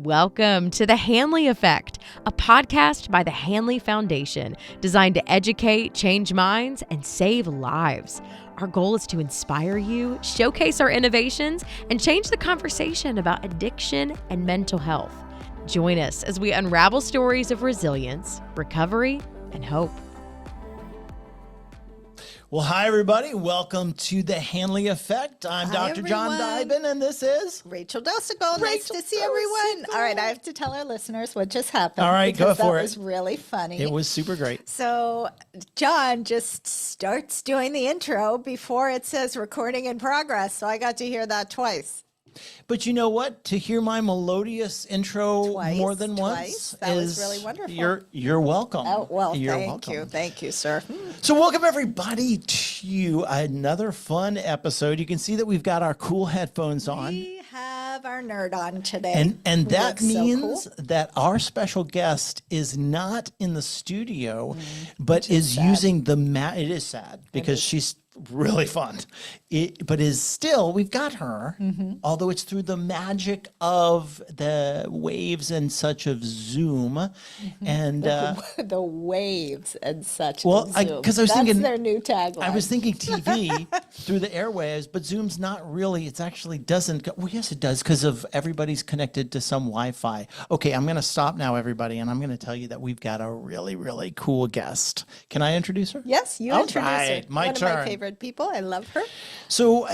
Welcome to the Hanley Effect, a podcast by the Hanley Foundation designed to educate, change minds, and save lives. Our goal is to inspire you, showcase our innovations, and change the conversation about addiction and mental health. Join us as we unravel stories of resilience, recovery, and hope. Well, hi, everybody. Welcome to the Hanley Effect. I'm Dr. John Dybin, and this is Rachel Dosico. Nice to see everyone. All right, I have to tell our listeners what just happened. All right, go for it. That was really funny. It was super great. So John just starts doing the intro before it says recording in progress. So I got to hear that twice. But you know what? To hear my melodious intro more than once, that was really wonderful. You're welcome. Oh, well, thank you. Thank you, sir. So welcome everybody to another fun episode. You can see that we've got our cool headphones on. We have our nerd on today. And that means that our special guest is not in the studio, but is using the it is sad because she's really fun. But is still, we've got her, although it's through the magic of the waves and such of Zoom. And the waves and such. Well, because I was thinking their new tagline. I was thinking TV through the airwaves, but Zoom's not really. It actually doesn't. Well, yes, it does because of everybody's connected to some Wi-Fi. Okay, I'm going to stop now, everybody, and I'm going to tell you that we've got a really, really cool guest. Can I introduce her? Yes, you introduce her. My One turn. of my favorite people. I love her. So,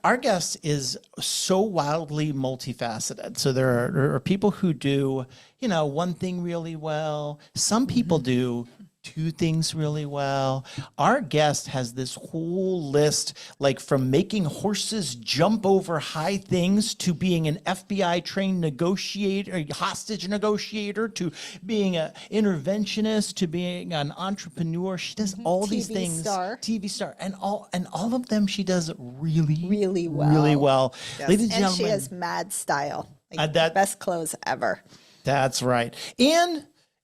our guest is so wildly multifaceted. So there are people who do, one thing really well. Some people do two things really well. Our guest has this whole list, like from making horses jump over high things to being an FBI trained negotiator, hostage negotiator, to being an interventionist, to being an entrepreneur. She does all these things. TV star. And all of them she does really well. Yes. Ladies and gentlemen. And she has mad style. That best clothes ever. That's right.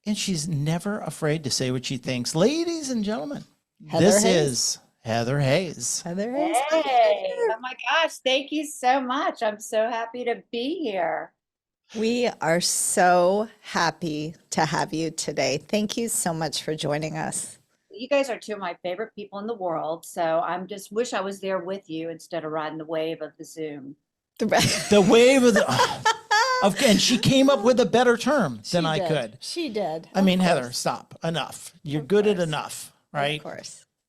And she's never afraid to say what she thinks. Ladies and gentlemen, this is Heather Hayes. Heather Hayes. Hey, oh my gosh, thank you so much. I'm so happy to be here. We are so happy to have you today. Thank you so much for joining us. You guys are two of my favorite people in the world, so I'm just wish I was there with you instead of riding the wave of the Zoom. The wave of the... And she came up with a better term than I could. She did. I mean, Heather, stop. Enough. You're good at enough, right?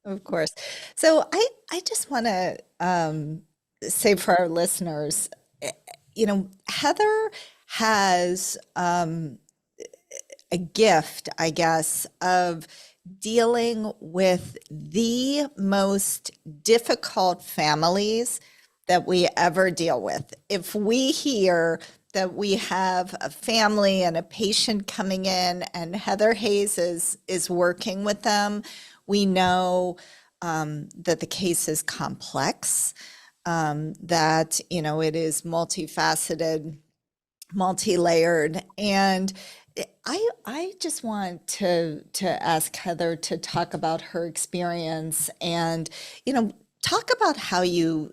Of course. So I just want to say for our listeners, Heather has a gift, I guess, of dealing with the most difficult families that we ever deal with. If we hear that we have a family and a patient coming in and Heather Hayes is working with them, we know that the case is complex, that, it is multifaceted, multi-layered. And I just want to ask Heather to talk about her experience and, talk about how you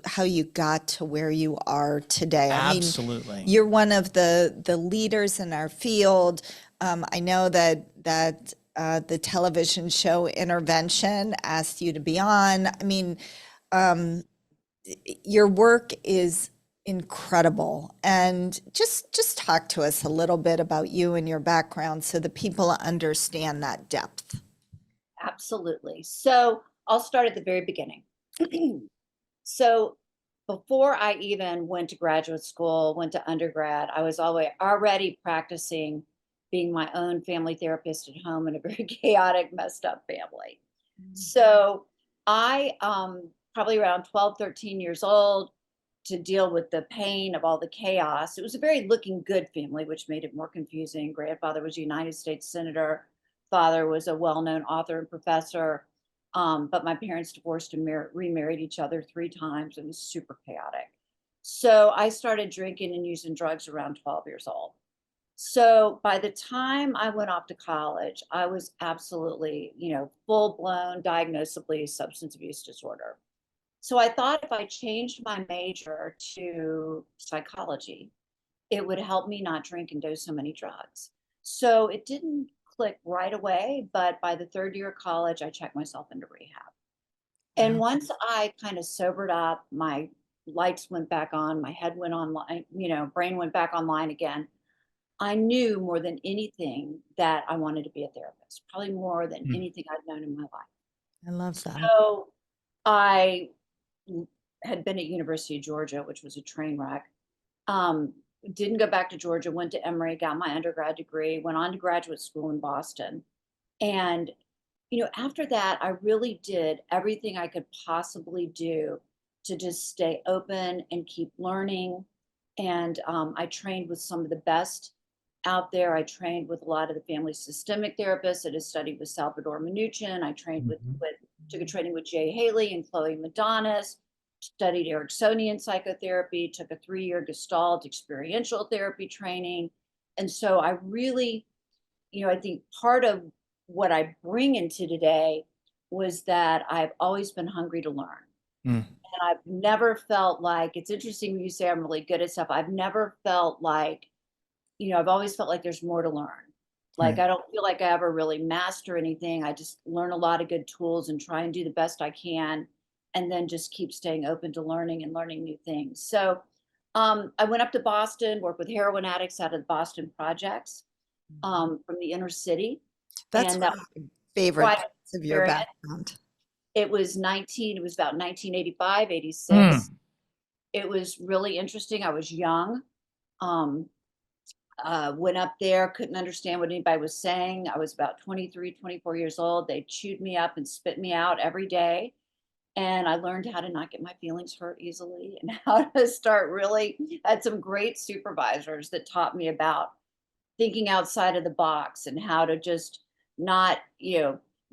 got to where you are today. Absolutely. I mean, you're one of the leaders in our field. I know that the television show Intervention asked you to be on. I mean, your work is incredible. And just talk to us a little bit about you and your background so that people understand that depth. Absolutely. So I'll start at the very beginning. So before I even went to graduate school, went to undergrad, I was already practicing being my own family therapist at home in a very chaotic, messed up family. So I, probably around 12, 13 years old, to deal with the pain of all the chaos. It was a very looking good family, which made it more confusing. Grandfather was a United States Senator. Father was a well-known author and professor. But my parents divorced and remarried each other 3 times. It was super chaotic. So I started drinking and using drugs around 12 years old. So by the time I went off to college, I was absolutely, full-blown diagnosably substance abuse disorder. So I thought if I changed my major to psychology, it would help me not drink and do so many drugs. So it didn't click right away, but by the third year of college, I checked myself into rehab. And Wow. once I kind of sobered up, my lights went back on, my head went online, brain went back online again. I knew more than anything that I wanted to be a therapist, probably more than Mm. anything I'd known in my life. I love that. So I had been at University of Georgia, which was a train wreck. Um, didn't go back to Georgia, went to Emory, got my undergrad degree, went on to graduate school in Boston. And, after that, I really did everything I could possibly do to just stay open and keep learning. And I trained with some of the best out there. I trained with a lot of the family systemic therapists. I did studied with Salvador Minuchin. I trained Mhm. took a training with Jay Haley and Chloe Madonis, studied Ericksonian psychotherapy, took a 3-year Gestalt experiential therapy training. And so I really, I think part of what I bring into today was that I've always been hungry to learn. Mm. And I've never felt like, it's interesting when you say I'm really good at stuff. I've never felt like, I've always felt like there's more to learn. Like, Right. I don't feel like I ever really master anything. I just learn a lot of good tools and try and do the best I can. And then just keep staying open to learning and learning new things. So I went up to Boston, worked with heroin addicts out of the Boston Projects from the inner city. That's And one that of was my favorite quite an parts of your experience. background. It was about 1985, 86. Mm. It was really interesting. I was young. Um, went up there, couldn't understand what anybody was saying. I was about 23, 24 years old. They chewed me up and spit me out every day. And I learned how to not get my feelings hurt easily and how to start really, had some great supervisors that taught me about thinking outside of the box and how to just not,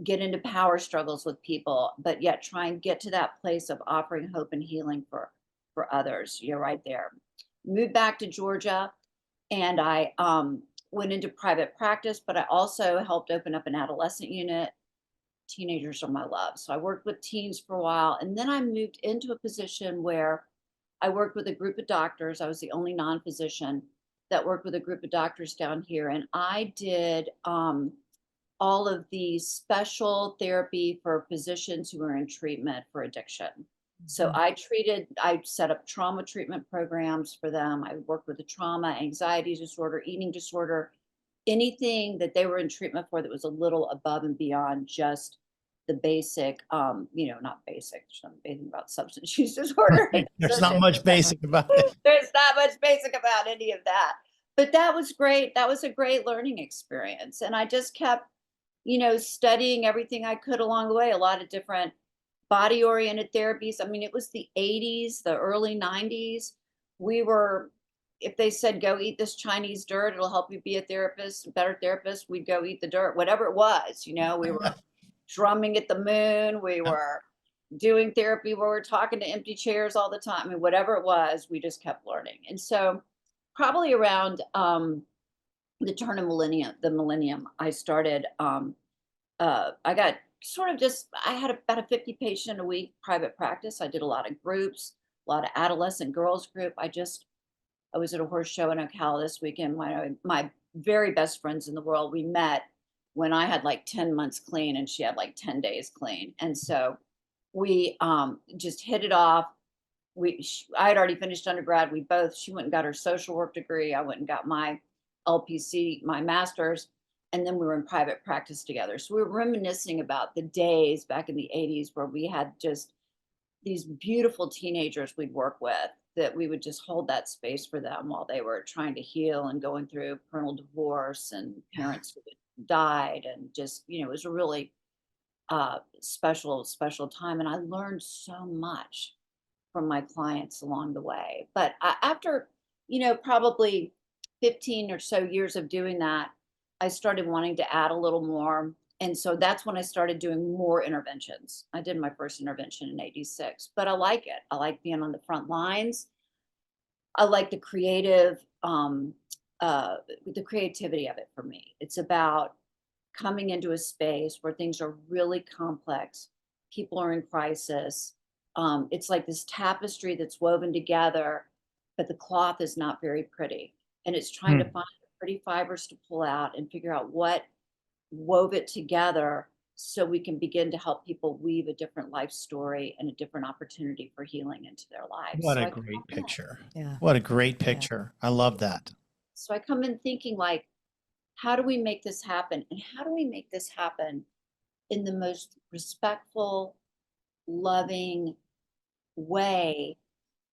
get into power struggles with people, but yet try and get to that place of offering hope and healing for others. You're right there. Moved back to Georgia, and I went into private practice, but I also helped open up an adolescent unit. Teenagers are my love. So I worked with teens for a while. And then I moved into a position where I worked with a group of doctors. I was the only non physician that worked with a group of doctors down here. And I did all of the special therapy for physicians who are in treatment for addiction. So Mhm. I set up trauma treatment programs for them. I worked with the trauma, anxiety disorder, eating disorder, anything that they were in treatment for that was a little above and beyond just the basic, not basic, there's nothing about substance use disorder. Right. There's not much basic about it. There's not much basic about any of that. But that was great. That was a great learning experience. And I just kept, studying everything I could along the way, a lot of different body oriented therapies. I mean, it was the 80s, the early 90s. We were, if they said, go eat this Chinese dirt, it'll help you be a therapist, a better therapist, we'd go eat the dirt, whatever it was. We were drumming at the moon. We were doing therapy where we're talking to empty chairs all the time. I mean, whatever it was, we just kept learning. And so probably around the turn of the millennium, I started, I got sort of I had about a 50 patient a week private practice. I did a lot of groups, a lot of adolescent girls group. I was at a horse show in Ocala this weekend. My very best friends in the world, we met when I had like 10 months clean and she had like 10 days clean. And so we just hit it off. I had already finished undergrad. She went and got her social work degree. I went and got my LPC, my master's, and then we were in private practice together. So we were reminiscing about the days back in the 80s where we had just these beautiful teenagers we'd work with, that we would just hold that space for them while they were trying to heal and going through parental divorce and parents who had died. And just, it was a really special time. And I learned so much from my clients along the way. But after, probably 15 or so years of doing that, I started wanting to add a little more. And so that's when I started doing more interventions. I did my first intervention in 86, but I like it. I like being on the front lines. I like the creativity of it for me. It's about coming into a space where things are really complex. People are in crisis. It's like this tapestry that's woven together, but the cloth is not very pretty. And it's trying to find the pretty fibers to pull out and figure out what wove it together so we can begin to help people weave a different life story and a different opportunity for healing into their lives. What So a I come great in- picture. Yeah. What a great picture. I love that. So I come in thinking like, how do we make this happen? And how do we make this happen in the most respectful, loving way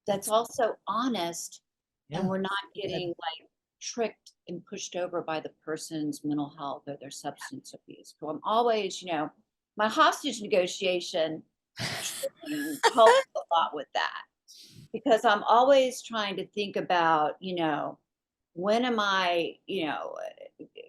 that's also honest, and Yeah. we're not getting like tricked and pushed over by the person's mental health or their substance abuse. So I'm always, my hostage negotiation training helps a lot with that, because I'm always trying to think about, when am I,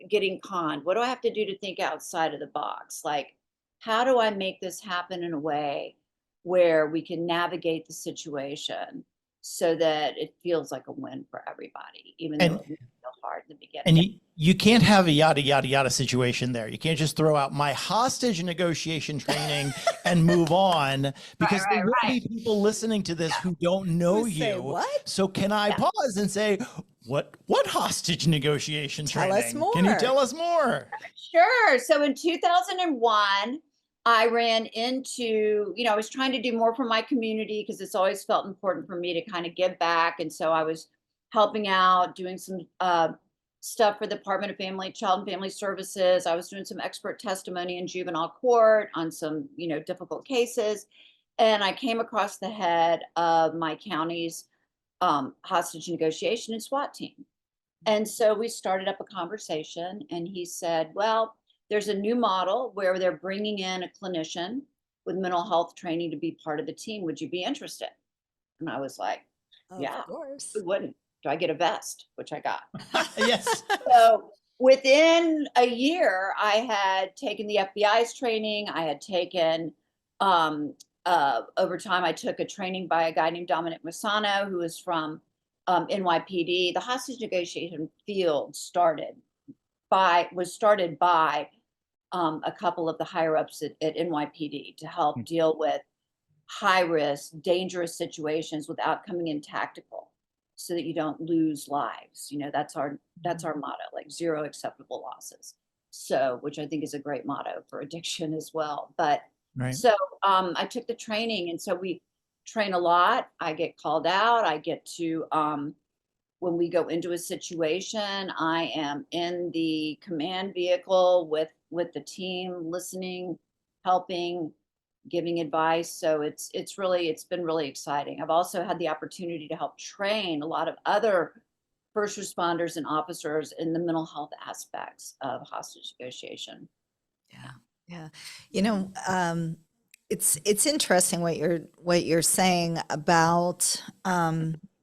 getting conned? What do I have to do to think outside of the box? Like, how do I make this happen in a way where we can navigate the situation so that it feels like a win for everybody, even though And it may feel hard in the beginning? And you can't have a yada, yada, yada situation there. You can't just throw out my hostage negotiation training and move on, because there will be people listening to this who don't know Who say, you. "What?" So can I pause and say, what hostage negotiation Tell training? us more. Can you tell us more? Sure. So in 2001, I ran into, I was trying to do more for my community because it's always felt important for me to kind of give back. And so I was helping out, doing some stuff for the Department of Child and Family Services. I was doing some expert testimony in juvenile court on some, difficult cases. And I came across the head of my county's hostage negotiation and SWAT team. And so we started up a conversation, and he said, well, there's a new model where they're bringing in a clinician with mental health training to be part of the team. Would you be interested? And I was like, yeah, Of course. who wouldn't? Do I get a vest? Which I got. Yes. So within a year, I had taken the FBI's training. I had taken, over time, I took a training by a guy named Dominic Masano, who is from NYPD. The hostage negotiation field was started by a couple of the higher ups at NYPD to help deal with high risk, dangerous situations without coming in tactical, so that you don't lose lives. That's our motto, like zero acceptable losses. So, which I think is a great motto for addiction as well. But Right. so I took the training, and so we train a lot. I get called out. I get to when we go into a situation, I am in the command vehicle with the team, listening, helping, giving advice. So it's been really exciting. I've also had the opportunity to help train a lot of other first responders and officers in the mental health aspects of hostage negotiation. Yeah. It's interesting what you're saying about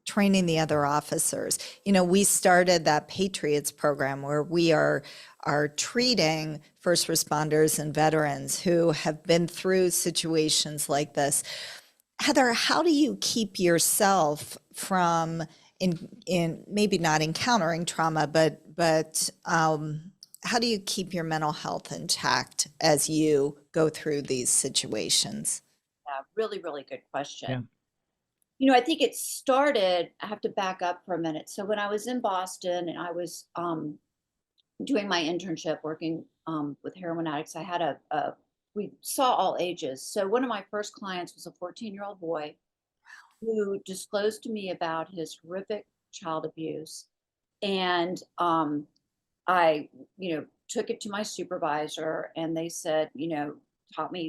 training the other officers. We started that Patriots program where we are treating first responders and veterans who have been through situations like this. Heather, how do you keep yourself from in maybe not encountering trauma, but how do you keep your mental health intact as you go through these situations? Yeah, really, really good question. Yeah. I think it started, I have to back up for a minute. So when I was in Boston and I was doing my internship working with heroin addicts, I had we saw all ages. So one of my first clients was a 14-year-old boy who disclosed to me about his horrific child abuse. And I, took it to my supervisor, and they said,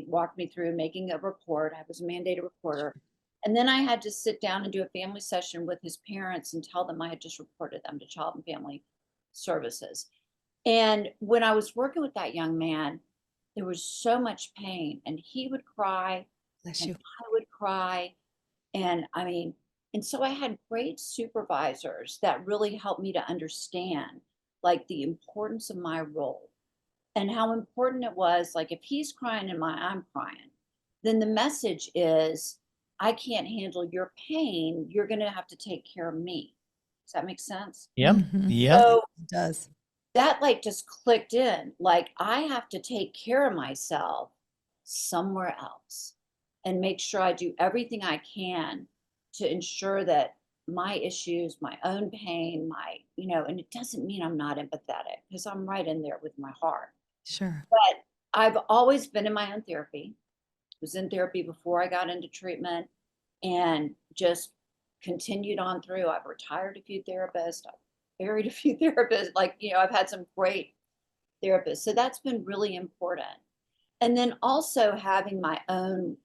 walked me through making a report. I was a mandated reporter. And then I had to sit down and do a family session with his parents and tell them I had just reported them to Child and Family Services. And when I was working with that young man, there was so much pain, and he would cry, Bless and you. I would cry. And and so I had great supervisors that really helped me to understand like the importance of my role and how important it was. Like, if he's crying and I'm crying, then the message is, I can't handle your pain. You're going to have to take care of me. Does that make sense? Yep. Mhm. Yep. So It does. that like just clicked in. Like, I have to take care of myself somewhere else and make sure I do everything I can to ensure that my issues, my own pain, and it doesn't mean I'm not empathetic, because I'm right in there with my heart. Sure. But I've always been in my own therapy, was in therapy before I got into treatment, and just continued on through. I've retired a few therapists, I've buried a few therapists, I've had some great therapists. So that's been really important. And then also having my own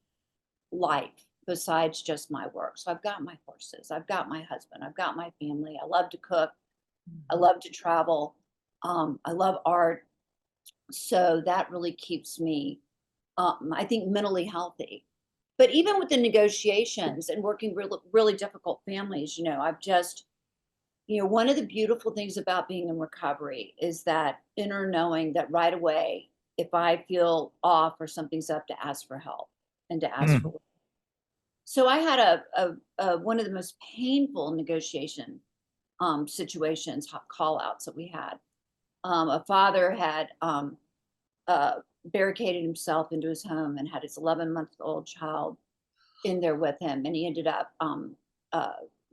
life besides just my work. So I've got my horses, I've got my husband, I've got my family. I love to cook, I love to travel, I love art. So that really keeps me, I think, mentally healthy. But even with the negotiations and working really, really difficult families, I've just, one of the beautiful things about being in recovery is that inner knowing that right away, if I feel off or something's up, to ask for help and to ask for. So I had one of the most painful negotiation situations, call outs that we had. A father had barricaded himself into his home and had his 11-month-old child in there with him, and he ended up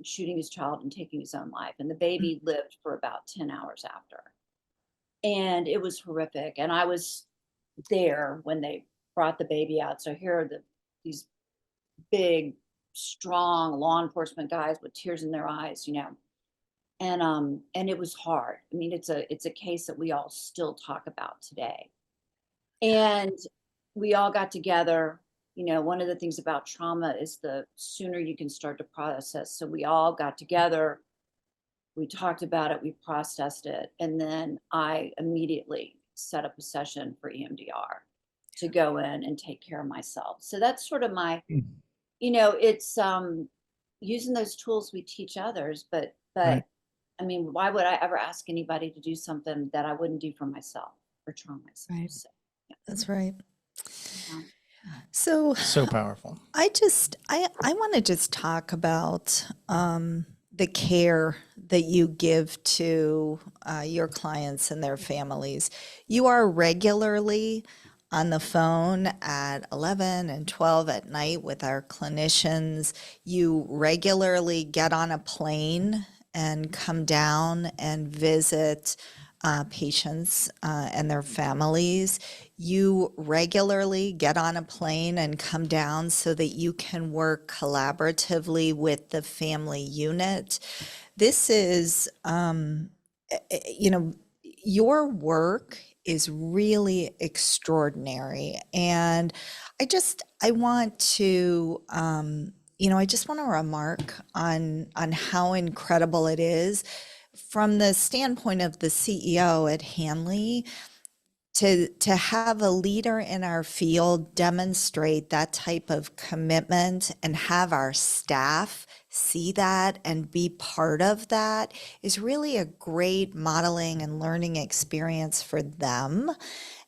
shooting his child and taking his own life. And the baby lived for about 10 hours after. And it was horrific. And I was there when they brought the baby out. So here are these big, strong law enforcement guys with tears in their eyes, and it was hard. I mean, it's a case that we all still talk about today. And we all got together. One of the things about trauma is the sooner you can start to process. So we all got together, we talked about it, we processed it, and then I immediately set up a session for EMDR to go in and take care of myself. So that's sort of my, it's using those tools we teach others, but Right. I mean, why would I ever ask anybody to do something that I wouldn't do for myself or try myself? Right. So, yeah. That's right. Yeah. So powerful. I want to just talk about the care that you give to your clients and their families. You are regularly on the phone at 11 and 12 at night with our clinicians. You regularly get on a plane and come down and visit patients and their families. You regularly get on a plane and come down so that you can work collaboratively with the family unit. This is, your work is really extraordinary. And I want to, I just want to remark on how incredible it is from the standpoint of the CEO at Hanley, to have a leader in our field demonstrate that type of commitment and have our staff see that and be part of that is really a great modeling and learning experience for them.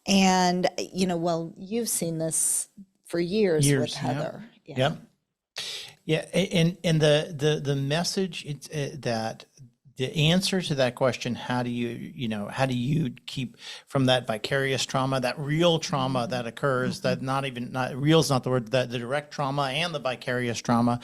And, you've seen this for years with Heather. Yeah. Yep. Yeah. And the message that the answer to that question, how do you keep from that vicarious trauma, that real trauma that occurs, that not real is not the word, that the direct trauma and the vicarious trauma,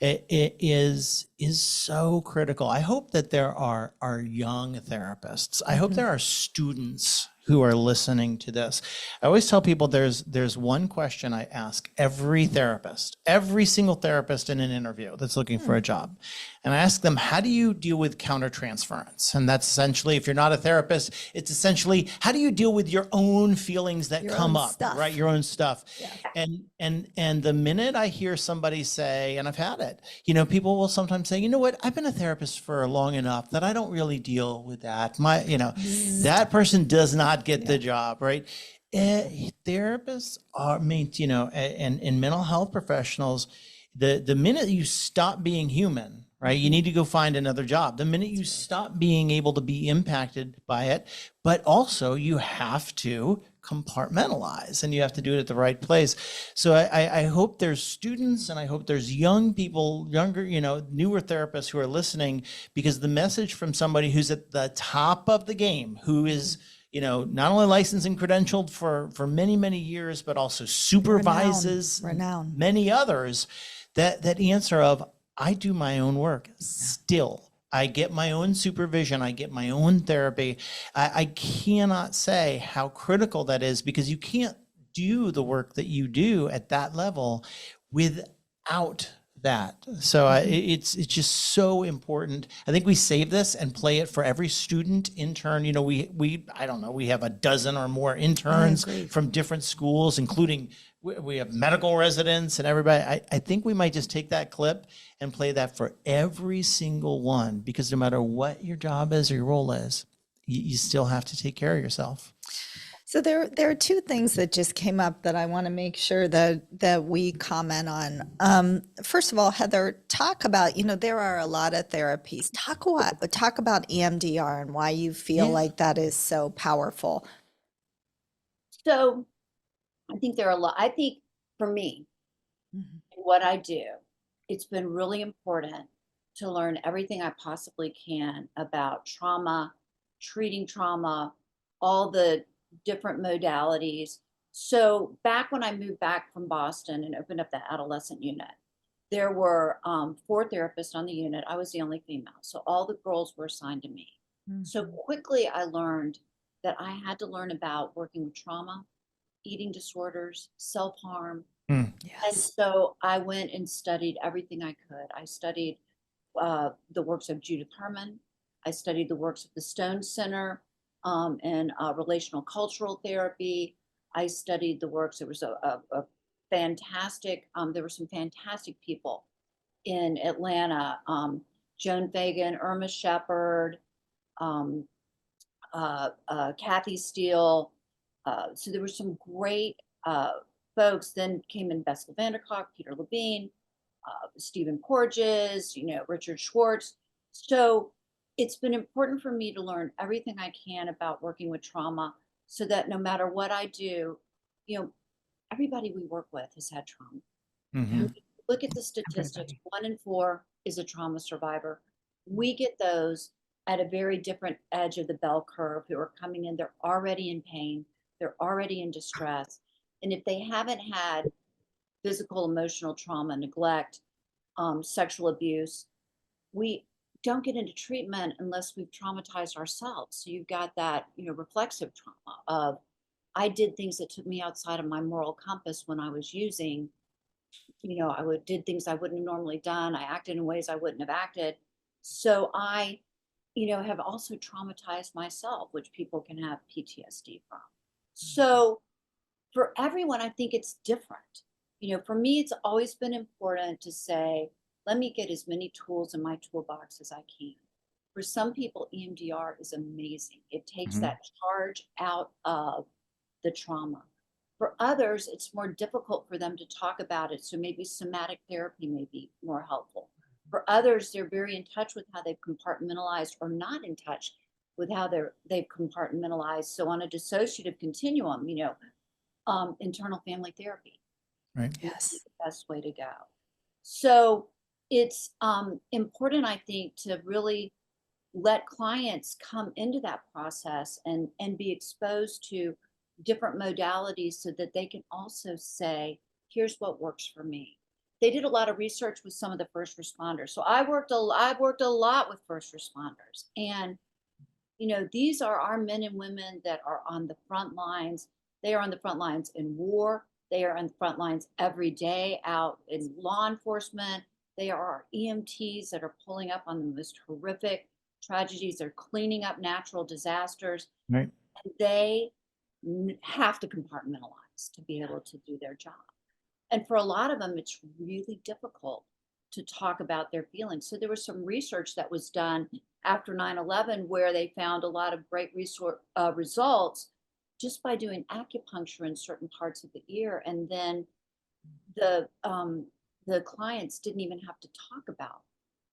it is so critical. I hope that there are young therapists. I hope there are students who are listening to this. I always tell people there's one question I ask every single therapist in an interview that's looking for a job. And I ask them, how do you deal with countertransference? And that's essentially, if you're not a therapist, it's essentially, how do you deal with your own feelings that come up, right? Your own stuff. Yeah. And the minute I hear somebody say, and I've had it, people will sometimes say, you know what, I've been a therapist for long enough that I don't really deal with that. That person does not get the job, right? Therapists are, and mental health professionals, the minute you stop being human, right, you need to go find another job. The minute you stop being able to be impacted by it, but also you have to compartmentalize and you have to do it at the right place. So I hope there's students and I hope there's young people, newer therapists who are listening, because the message from somebody who's at the top of the game, who is, not only licensed and credentialed for many, many years, but also supervises renowned. many others, that answer of, I do my own work still. I get my own supervision. I get my own therapy. I cannot say how critical that is, because you can't do the work that you do at that level without that. So it's just so important. I think we save this and play it for every student, intern. You know, we I don't know, we have a dozen or more interns from different schools, including we have medical residents and everybody. I think we might just take that clip and play that for every single one, because no matter what your job is or your role is, you still have to take care of yourself. So there are two things that just came up that I want to make sure that we comment on. First of all, Heather, talk about, there are a lot of therapies. Talk about EMDR and why you feel like that is so powerful. So I think there are a lot. I think for me, what I do, it's been really important to learn everything I possibly can about trauma, treating trauma, all the different modalities. So back when I moved back from Boston and opened up the adolescent unit, there were 4 therapists on the unit. I was the only female. So all the girls were assigned to me. So quickly I learned that I had to learn about working with trauma, eating disorders, self-harm. And so I went and studied everything I could. I studied the works of Judith Herman. I studied the works of the Stone Center and relational cultural therapy. I studied the works. There was a fantastic, there were some fantastic people in Atlanta. Joan Fagan, Irma Shepherd, Kathy Steele. So there were some great folks. Then came in Bessel Vanderkolk, Peter Levine, Stephen Porges, Richard Schwartz. So it's been important for me to learn everything I can about working with trauma, so that no matter what I do, everybody we work with has had trauma. Look at the statistics. 1 in 4 is a trauma survivor. We get those at a very different edge of the bell curve, who are coming in, they're already in pain, they're already in distress. And if they haven't had physical, emotional trauma, neglect, sexual abuse, we don't get into treatment unless we've traumatized ourselves. So you've got that, reflexive trauma of, I did things that took me outside of my moral compass when I was using, did things I wouldn't have normally done. I acted in ways I wouldn't have acted. So I, have also traumatized myself, which people can have PTSD from. So for everyone, I think it's different. For me, it's always been important to say, let me get as many tools in my toolbox as I can. For some people, EMDR is amazing. It takes that charge out of the trauma. For others, it's more difficult for them to talk about it. So maybe somatic therapy may be more helpful. For others, they're very in touch with how they've compartmentalized, or not in touch with how they've compartmentalized. So on a dissociative continuum, internal family therapy. Right. Yes. Is the best way to go. So it's important, I think, to really let clients come into that process and be exposed to different modalities, so that they can also say, here's what works for me. They did a lot of research with some of the first responders. So I've worked a lot with first responders, and these are our men and women that are on the front lines. They are on the front lines in war. They are on the front lines every day out in law enforcement. They are our EMTs that are pulling up on the most horrific tragedies. They're cleaning up natural disasters. Right. And they have to compartmentalize to be able to do their job. And for a lot of them, it's really difficult to talk about their feelings. So there was some research that was done after 9/11 where they found a lot of great results just by doing acupuncture in certain parts of the ear. And then the clients didn't even have to talk about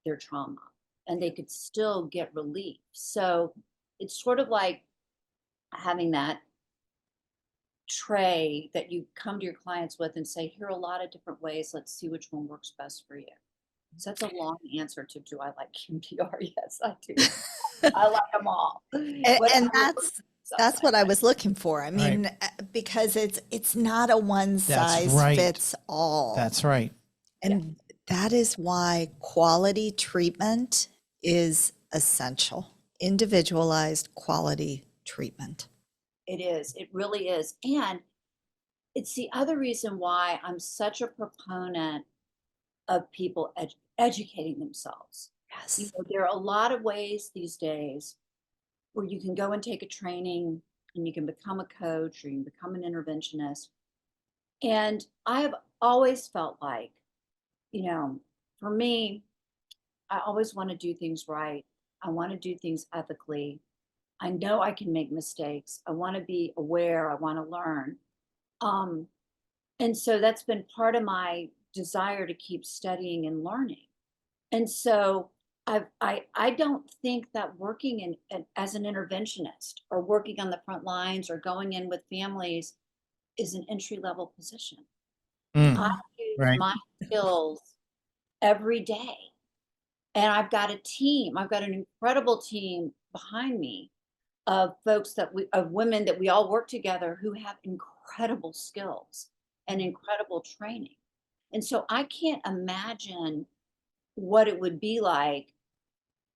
their trauma, and they could still get relief. So it's sort of like having that tray that you come to your clients with and say, here are a lot of different ways. Let's see which one works best for you. So that's a long answer to, do I like EMDR? Yes, I do. I like them all. And that's what I was looking for. I mean, because it's not a one size fits all. That's right. And That is why quality treatment is essential. Individualized quality treatment. It is. It really is. And it's the other reason why I'm such a proponent of people educating themselves. You Yes. know, there are a lot of ways these days where you can go and take a training and you can become a coach or you can become an interventionist. And I have always felt like, you know, for me, I always want to do things right. I want to do things ethically. I know I can make mistakes. I want to be aware. I want to learn. Um, and so that's been part of my desire to keep studying and learning. And so I don't think that working as an interventionist or working on the front lines or going in with families is an entry level position. I Mm, use right. my skills every day. And I've got a team, I've got an incredible team behind me of of women that we all work together who have incredible skills and incredible training. And so I can't imagine what it would be like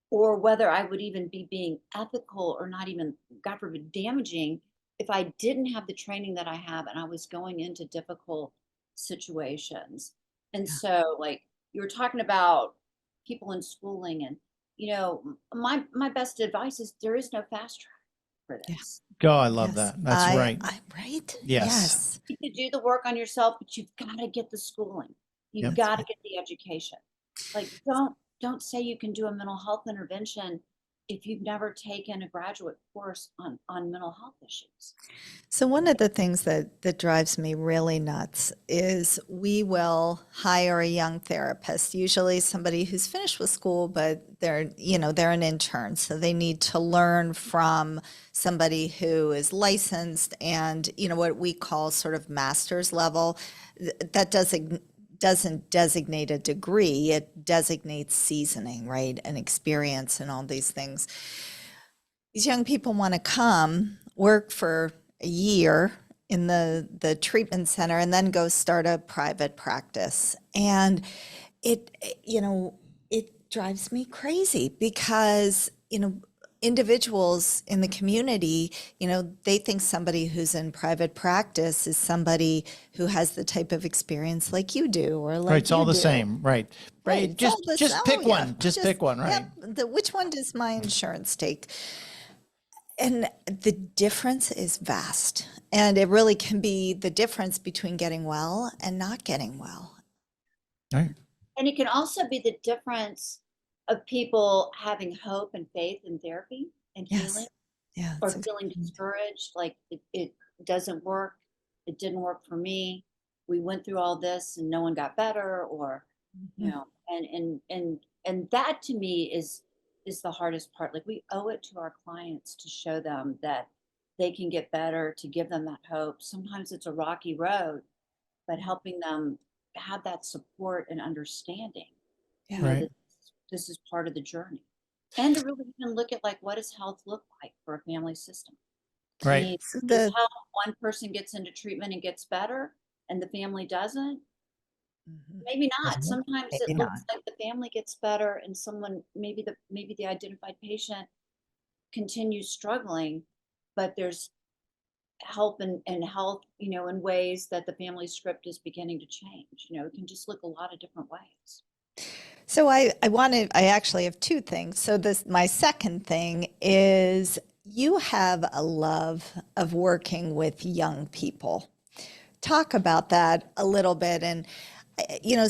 or whether I would even be being ethical or not even, God forbid, damaging if I didn't have the training that I have and I was going into difficult situations. And so, like you were talking about people in schooling, and my best advice is there is no fast track for Yeah. this. Oh, I love Yes. that. That's right. Right. Yes. Yes. You can do the work on yourself, but you've got to get the schooling. You've Yep. got to get the education. Like don't say you can do a mental health intervention if you've never taken a graduate course on mental health issues. So one of the things that drives me really nuts is we will hire a young therapist, usually somebody who's finished with school, but they're an intern, so they need to learn from somebody who is licensed and what we call sort of master's level. That doesn't designate a degree, it designates seasoning, right? And experience and all these things. These young people want to come work for a year in the treatment center and then go start a private practice. And it drives me crazy because, individuals in the community, they think somebody who's in private practice is somebody who has the type of experience like you do or Right. like It's all you the do. same. Right. Right. Right. It's all this. Just Oh pick yeah. one. Just pick one. Yep. Right. Which one does my insurance take? And the difference is vast. And it really can be the difference between getting well and not getting well. Right. And it can also be the difference of people having hope and faith in therapy and healing Yes. Yeah. or It's a feeling discouraged, like it doesn't work. It didn't work for me. We went through all this and no one got better, or Mhm. and that to me is the hardest part. Like we owe it to our clients to show them that they can get better, to give them that hope. Sometimes it's a rocky road, but helping them have that support and understanding, Yeah. Right. that this is part of the journey. And to really even look at like, what does health look like for a family system? I Right. mean, So is how one person gets into treatment and gets better and the family doesn't? Mhm. Maybe not. Doesn't it? Sometimes it Maybe looks not. like the family gets better and someone, maybe the identified patient continues struggling, but there's help and health, in ways that the family script is beginning to change. It can just look a lot of different ways. So I actually have two things. So my second thing is you have a love of working with young people. Talk about that a little bit and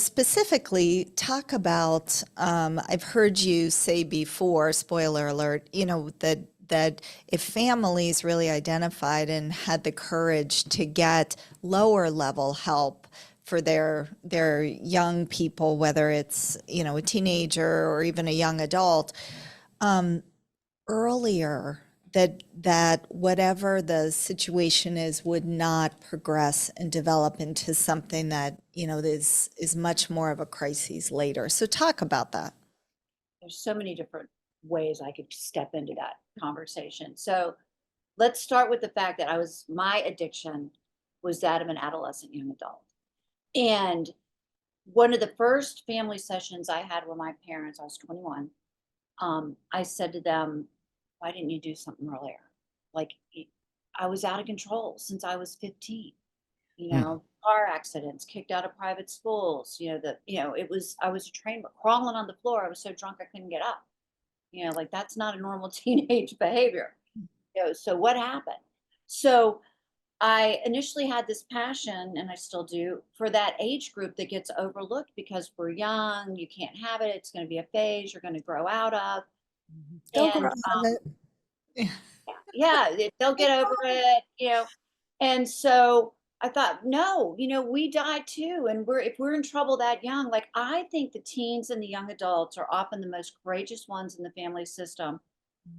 specifically talk about I've heard you say before, spoiler alert, that if families really identified and had the courage to get lower level help for their young people, whether it's a teenager or even a young adult, earlier, that whatever the situation is would not progress and develop into something that is much more of a crisis later. So talk about that. There's so many different ways I could step into that conversation. So let's start with the fact that my addiction was that of an adolescent young adult. And one of the first family sessions I had with my parents, I was 21. I said to them, why didn't you do something earlier? Like, I was out of control since I was 15, car accidents, kicked out of private schools, I was a train wreck, crawling on the floor. I was so drunk I couldn't get up. Like, that's not a normal teenage behavior. So what happened? So I initially had this passion, and I still do, for that age group that gets overlooked because we're young. You can't have it. It's going to be a phase you're going to grow out of. They'll grow And out of it. yeah, they'll get over it. And so I thought, no, we die too. And if we're in trouble that young, like, I think the teens and the young adults are often the most courageous ones in the family system,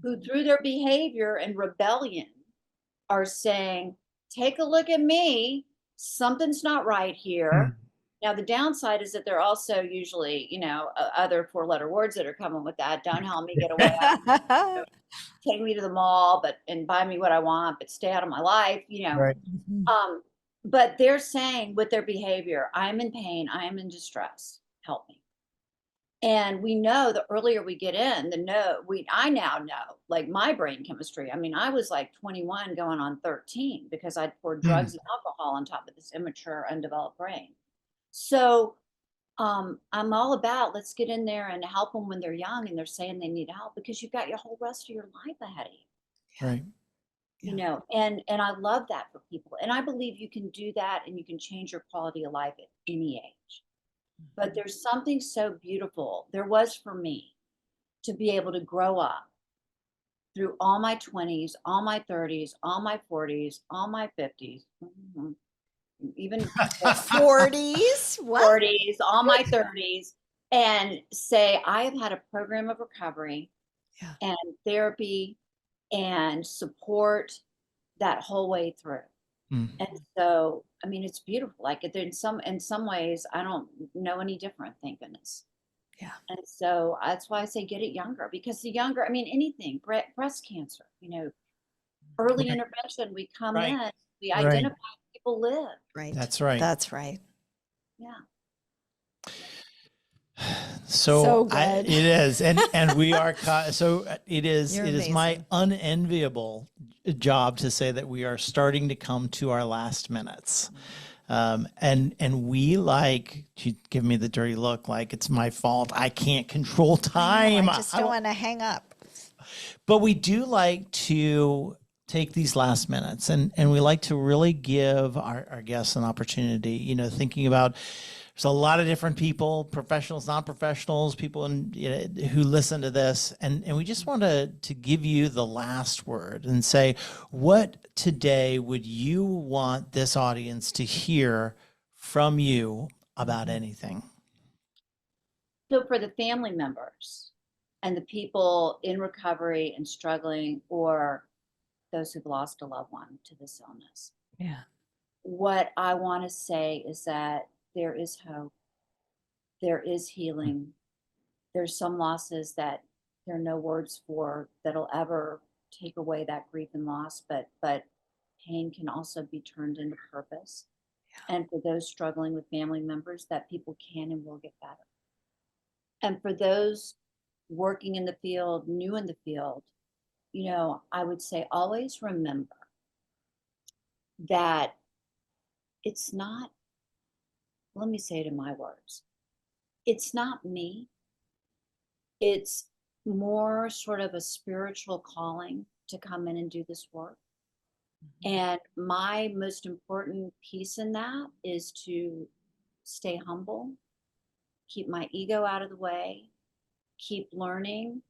who through their behavior and rebellion are saying, take a look at me. Something's not right here. Now, the downside is that they're also usually, other 4-letter words that are coming with that. Don't help me get away. Take me to the mall, and buy me what I want, but stay out of my life, Right. But they're saying with their behavior, I'm in pain, I am in distress, help me. And we know the earlier we get in, I now know, like, my brain chemistry. I mean, I was like 21 going on 13 because I'd poured drugs and alcohol on top of this immature, undeveloped brain. So I'm all about, let's get in there and help them when they're young and they're saying they need help, because you've got your whole rest of your life ahead of you. Right. And I love that for people. And I believe you can do that, and you can change your quality of life at any age. But there's something so beautiful, there was for me, to be able to grow up through all my 20s, all my 30s, all my 40s, all my 50s, even 40s. What? 40s, all my 30s, and say, I have had a program of recovery and therapy and support that whole way through. And so, I mean, it's beautiful. Like, in some ways, I don't know any different, thank goodness. Yeah. And so that's why I say get it younger, because the younger, I mean, anything, breast cancer, early intervention, we come in, we identify people live. Right. That's right. That's right. Yeah. So good. It is, and we are so it is. You're it is my amazing. unenviable job to say that we are starting to come to our last minutes, and we like to give me the dirty look, like it's my fault. I can't control time. I just don't want to hang up. But we do like to take these last minutes, and we like to really give our guests an opportunity, thinking about, there's a lot of different people, professionals, non-professionals, people who listen to this. And we just want to give you the last word and say, what today would you want this audience to hear from you about anything? So for the family members and the people in recovery and struggling, or those who've lost a loved one to this illness, what I want to say is that there is hope. There is healing. There's some losses that there are no words for that'll ever take away that grief and loss, but pain can also be turned into purpose. And for those struggling with family members, that people can and will get better. And for those working in the field, new in the field, I would say always remember that it's not, let me say it in my words, it's not me. It's more sort of a spiritual calling to come in and do this work. And my most important piece in that is to stay humble, keep my ego out of the way, keep learning,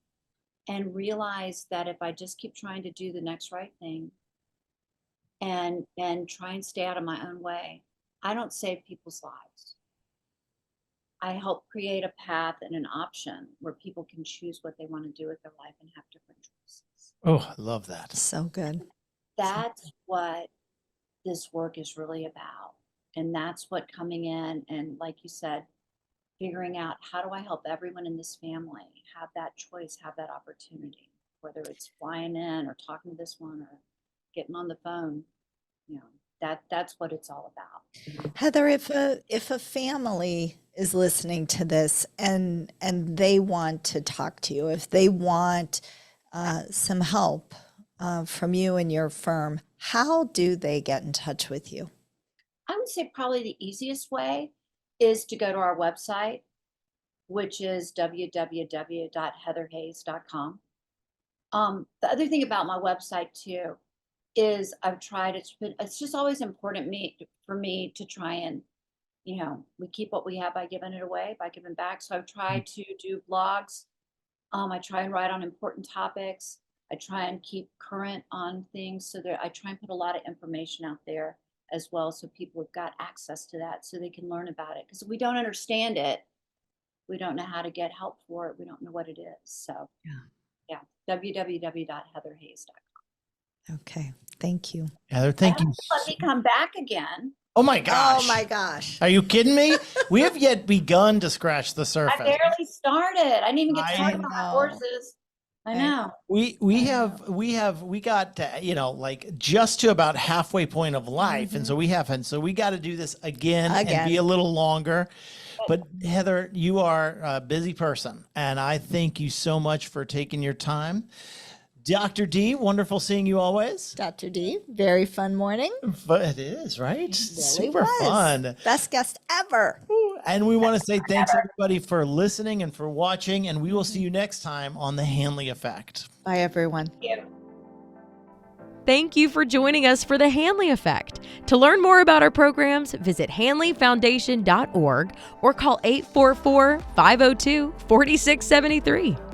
and realize that if I just keep trying to do the next right thing and try and stay out of my own way, I don't save people's lives. I help create a path and an option where people can choose what they want to do with their life and have different choices. Oh, I love that. So good. That's what this work is really about. And that's what coming in and, like you said, figuring out, how do I help everyone in this family have that choice, have that opportunity, whether it's flying in or talking to this one or getting on the phone, That's what it's all about. Heather, if a family is listening to this and they want to talk to you, if they want some help from you and your firm, how do they get in touch with you? I would say probably the easiest way is to go to our website, which is www.heatherhayes.com. The other thing about my website too is it's just always important for me to try and, we keep what we have by giving it away, by giving back. So I've tried to do blogs. I try and write on important topics. I try and keep current on things so that I try and put a lot of information out there as well, so people have got access to that so they can learn about it. Because if we don't understand it, we don't know how to get help for it. We don't know what it is. So yeah, www.heatherhayes.com. Okay, thank you. Heather, thank you. Let me come back again. Oh my gosh. Oh my gosh. Are you kidding me? We have yet begun to scratch the surface. I barely started. I didn't even get started on my know. horses. I know. We got like just to about halfway point of life, and so we got to do this again and be a little longer. But Heather, you are a busy person, and I thank you so much for taking your time. Dr. D, wonderful seeing you always. Dr. D, very fun morning. But it is, right? Really Super was. fun. Best guest ever. And we want to say thanks everybody for listening and for watching, and we will see you next time on The Hanley Effect. Bye, everyone. Thank you for joining us for the Hanley Effect. To learn more about our programs, visit hanleyfoundation.org or call 844-502-4673.